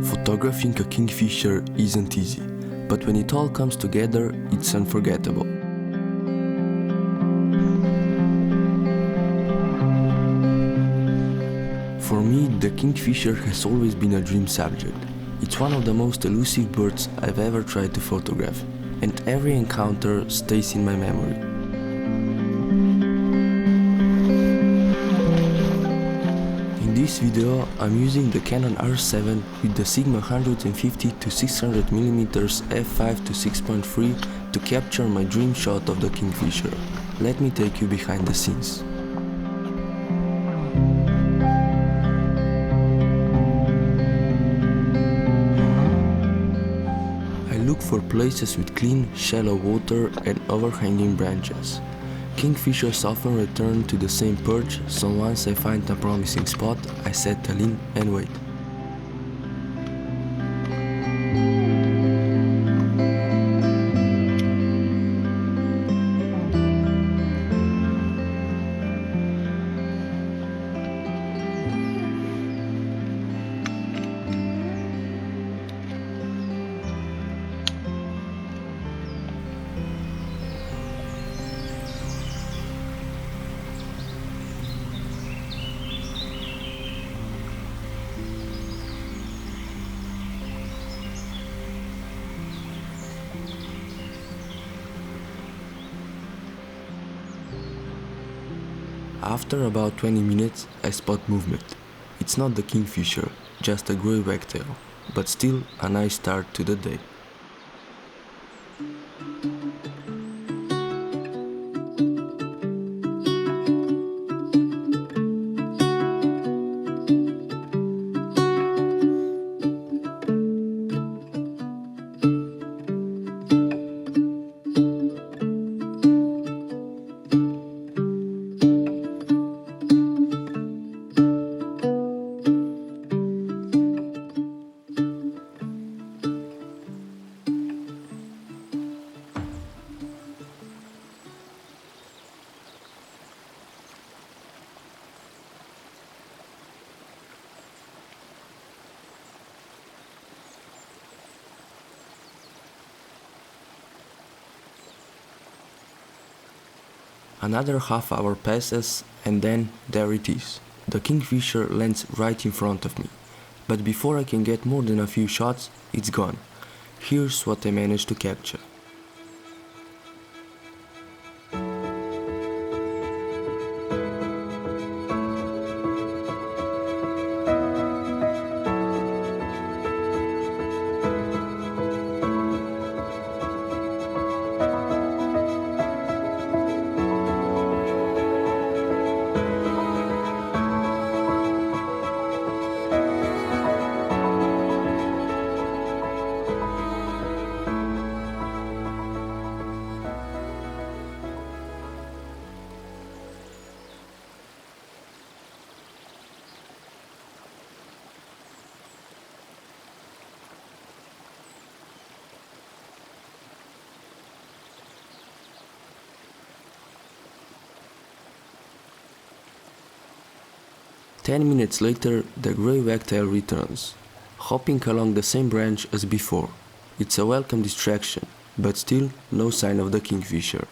Photographing a kingfisher isn't easy, but when it all comes together, it's unforgettable. For me, the kingfisher has always been a dream subject. It's one of the most elusive birds I've ever tried to photograph, and every encounter stays in my memory. In this video, I'm using the Canon R7 with the Sigma 150 to 600mm f5 to 6.3 to capture my dream shot of the kingfisher. Let me take you behind the scenes. I look for places with clean, shallow water and overhanging branches. Kingfishers often return to the same perch, so once I find a promising spot, I settle in and wait. After about 20 minutes, I spot movement. It's not the kingfisher, just a grey wagtail, but still a nice start to the day. Another half hour passes and then there it is. The kingfisher lands right in front of me. But before I can get more than a few shots, it's gone. Here's what I managed to capture. Ten minutes later, the grey wagtail returns, hopping along the same branch as before. It's a welcome distraction, but still no sign of the kingfisher.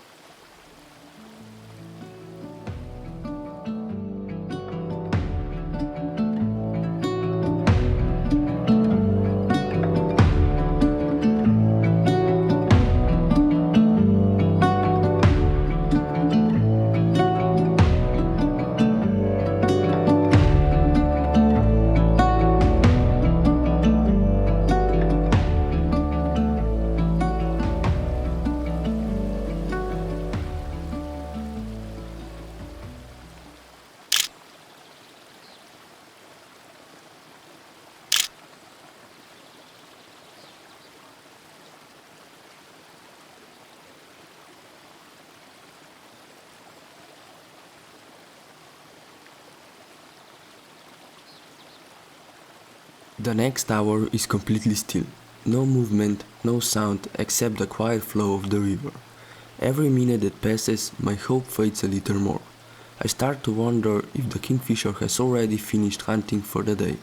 The next hour is completely still. No movement, no sound except the quiet flow of the river. Every minute that passes, my hope fades a little more. I start to wonder if the kingfisher has already finished hunting for the day,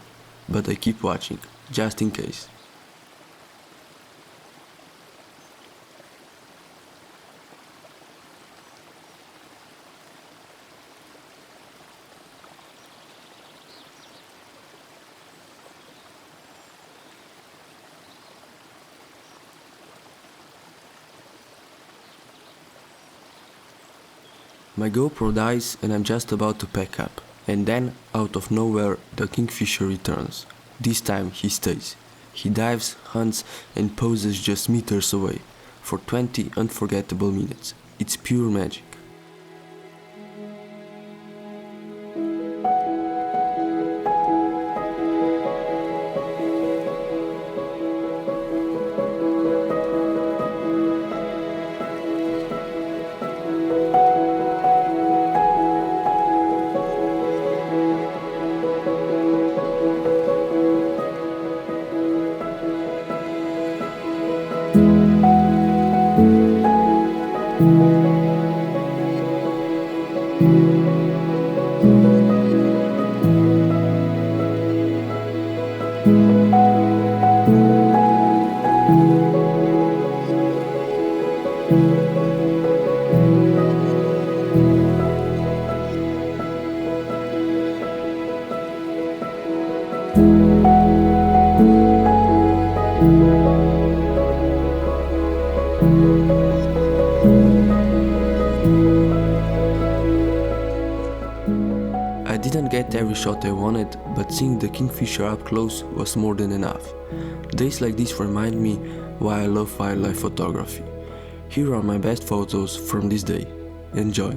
but I keep watching. just in case. My GoPro dies and I'm just about to pack up, and then, out of nowhere, the Kingfisher returns. This time he stays. He dives, hunts, and poses just meters away, for 20 unforgettable minutes. It's pure magic. I didn't get every shot I wanted, but seeing the Kingfisher up close was more than enough. Days like this remind me why I love wildlife photography. Here are my best photos from this day. Enjoy!